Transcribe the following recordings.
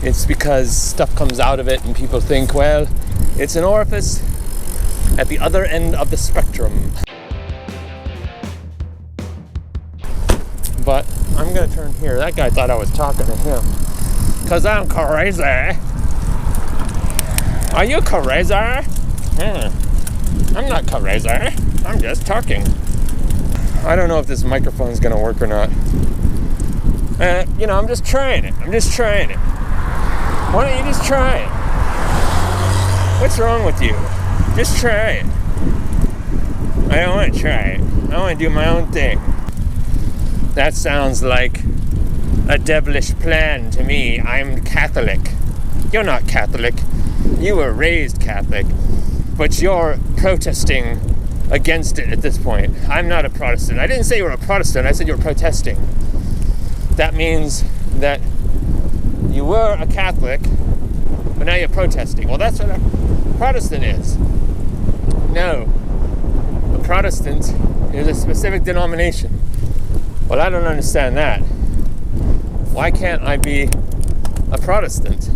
It's because stuff comes out of it and people think, well, it's an orifice at the other end of the spectrum. But I'm gonna turn here. That guy thought I was talking to him. Cause I'm crazy. Are you crazy? I'm not crazy. I'm just talking. I don't know if this microphone's gonna work or not. I'm just trying it. Why don't you just try it? What's wrong with you? Just try it. I don't want to try it. I want to do my own thing. That sounds like a devilish plan to me. I'm Catholic. You're not Catholic. You were raised Catholic. But you're protesting against it at this point. I'm not a Protestant. I didn't say you were a Protestant. I said you were protesting. That means that you were a Catholic, but now you're protesting. Well, that's what a Protestant is. No. A Protestant is a specific denomination. Well, I don't understand that. Why can't I be a Protestant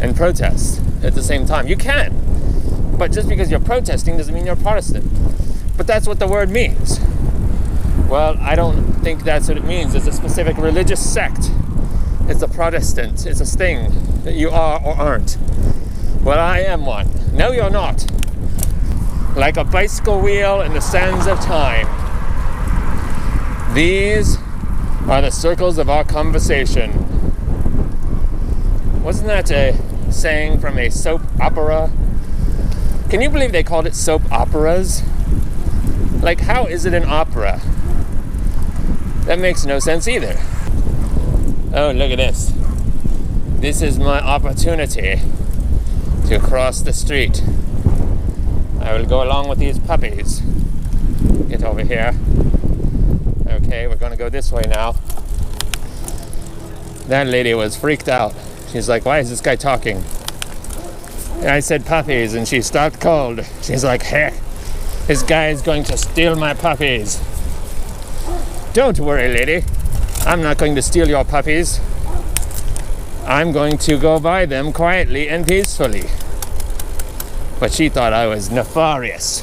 and protest at the same time? You can. But just because you're protesting doesn't mean you're a Protestant. But that's what the word means. Well, I don't think that's what it means. It's a specific religious sect. It's a Protestant. It's a thing that you are or aren't. Well, I am one. No, you're not. Like a bicycle wheel in the sands of time. These are the circles of our conversation. Wasn't that a saying from a soap opera? Can you believe they called it soap operas? Like, how is it an opera? That makes no sense either. Oh, look at this. This is my opportunity to cross the street. I will go along with these puppies. Get over here. Okay, we're gonna go this way now. That lady was freaked out. She's like, why is this guy talking? And I said puppies, and she stopped cold. She's like, heck, this guy is going to steal my puppies. Don't worry, lady. I'm not going to steal your puppies. I'm going to go buy them quietly and peacefully. But she thought I was nefarious.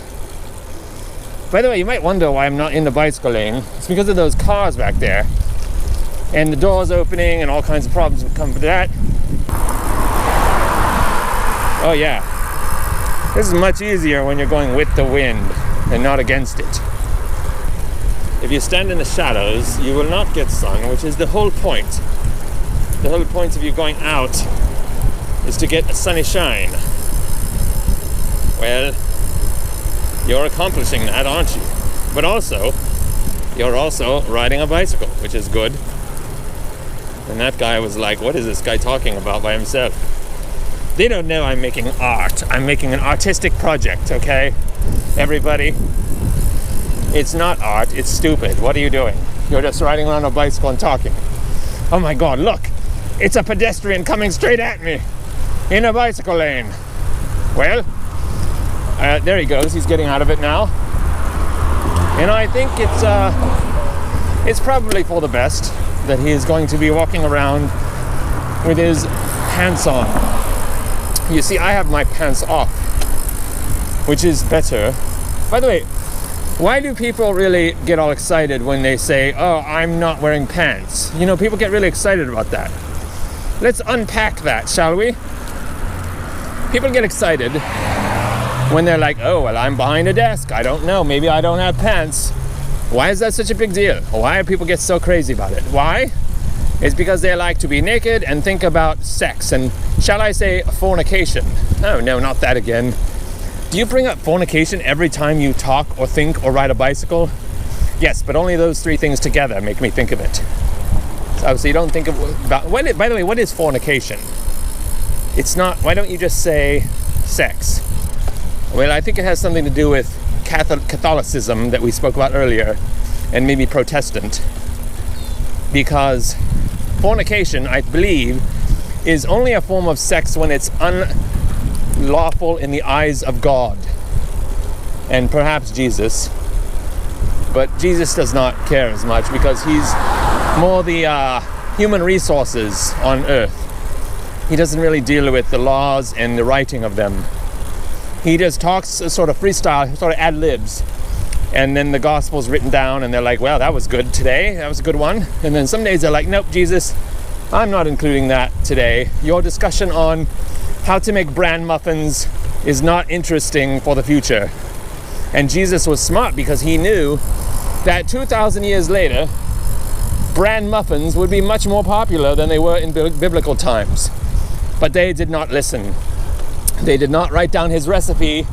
By the way, you might wonder why I'm not in the bicycle lane. It's because of those cars back there. And the doors opening and all kinds of problems would come with that. Oh yeah. This is much easier when you're going with the wind and not against it. If you stand in the shadows, you will not get sun, which is the whole point. The whole point of you going out is to get a sunny shine. Well, you're accomplishing that, aren't you? But also, you're also riding a bicycle, which is good. And that guy was like, what is this guy talking about by himself? They don't know I'm making art. I'm making an artistic project, okay? Everybody. It's not art, it's stupid. What are you doing? You're just riding around a bicycle and talking. Oh my God, look! It's a pedestrian coming straight at me in a bicycle lane. Well, there he goes. He's getting out of it now. And I think it's probably for the best that he is going to be walking around with his pants on. You see, I have my pants off, which is better. By the way, why do people really get all excited when they say, oh, I'm not wearing pants? You know, people get really excited about that. Let's unpack that, shall we? People get excited when they're like, oh, well, I'm behind a desk. I don't know. Maybe I don't have pants. Why is that such a big deal? Why do people get so crazy about it? Why? It's because they like to be naked and think about sex and, shall I say, fornication. Oh, no, not that again. Do you bring up fornication every time you talk or think or ride a bicycle? Yes, but only those three things together make me think of it. So you don't think about... By the way, what is fornication? It's not... Why don't you just say sex? Well, I think it has something to do with Catholicism that we spoke about earlier, and maybe Protestant. Because fornication, I believe, is only a form of sex when it's unlawful in the eyes of God and perhaps Jesus. But Jesus does not care as much because he's more the human resources on earth. He doesn't really deal with the laws and the writing of them. He just talks sort of freestyle, sort of ad-libs. And then the gospel's written down and they're like, well, that was good today. That was a good one. And then some days they're like, nope, Jesus, I'm not including that today. Your discussion on how to make bran muffins is not interesting for the future. And Jesus was smart because he knew that 2,000 years later, bran muffins would be much more popular than they were in biblical times. But they did not listen. They did not write down his recipe,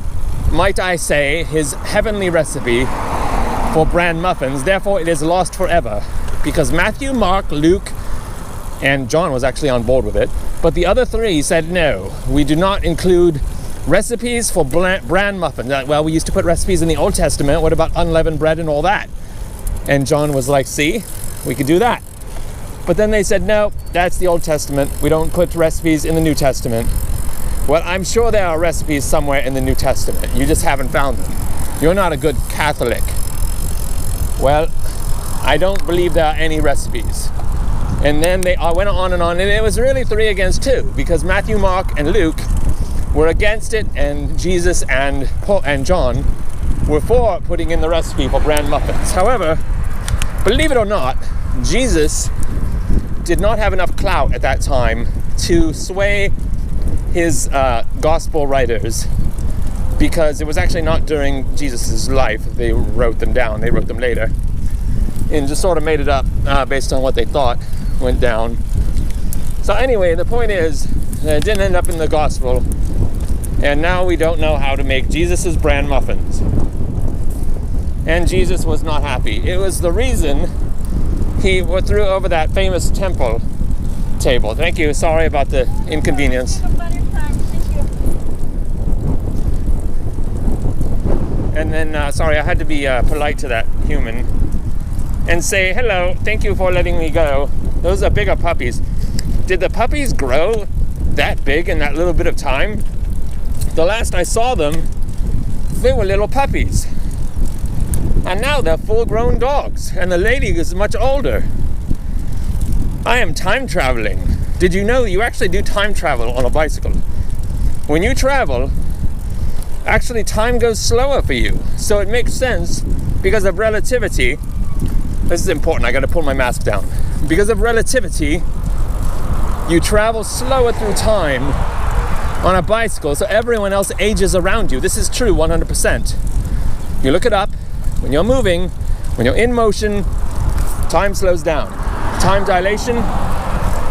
might I say, his heavenly recipe for bran muffins. Therefore, it is lost forever. Because Matthew, Mark, Luke, and John was actually on board with it. But the other three said, no, we do not include recipes for bran muffins. Well, we used to put recipes in the Old Testament. What about unleavened bread and all that? And John was like, see, we could do that. But then they said, no, that's the Old Testament. We don't put recipes in the New Testament. Well, I'm sure there are recipes somewhere in the New Testament. You just haven't found them. You're not a good Catholic. Well, I don't believe there are any recipes. And then they went on, and it was really 3 against 2, because Matthew, Mark, and Luke were against it, and Jesus and Paul and John were for putting in the recipe for bran muffins. However, believe it or not, Jesus did not have enough clout at that time to sway his gospel writers, because it was actually not during Jesus' life they wrote them down. They wrote them later and just sort of made it up based on what they thought went down. So anyway, the point is that it didn't end up in the gospel, and now we don't know how to make Jesus' bran muffins. And Jesus was not happy. It was the reason he threw over that famous temple table. Thank you. Sorry about the inconvenience. And then, sorry, I had to be polite to that human and say, hello, thank you for letting me go. Those are bigger puppies. Did the puppies grow that big in that little bit of time? The last I saw them, they were little puppies. And now they're full-grown dogs, and the lady is much older. I am time traveling. Did you know you actually do time travel on a bicycle? When you travel, actually time goes slower for you. So it makes sense because of relativity. This is important, I gotta pull my mask down. Because of relativity, you travel slower through time on a bicycle, so everyone else ages around you. This is true 100%. You look it up, when you're moving, when you're in motion, time slows down. Time dilation,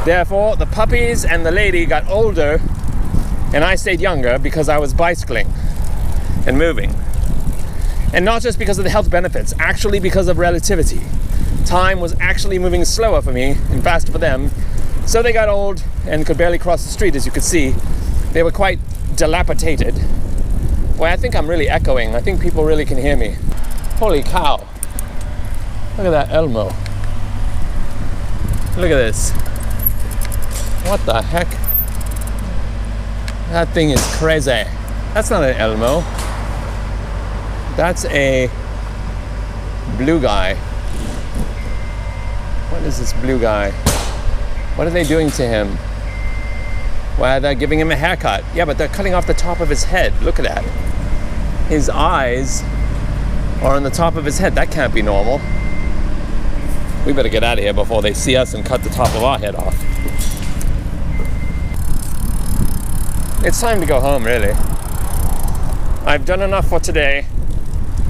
therefore the puppies and the lady got older and I stayed younger because I was bicycling and moving. And not just because of the health benefits, actually because of relativity. Time was actually moving slower for me and faster for them. So they got old and could barely cross the street, as you could see. They were quite dilapidated. Boy, I think I'm really echoing. I think people really can hear me. Holy cow. Look at that Elmo. Look at this. What the heck? That thing is crazy. That's not an Elmo. That's a blue guy. What is this blue guy? What are they doing to him? Why, they're giving him a haircut. Yeah, but they're cutting off the top of his head. Look at that. His eyes are on the top of his head. That can't be normal. We better get out of here before they see us and cut the top of our head off. It's time to go home, really. I've done enough for today.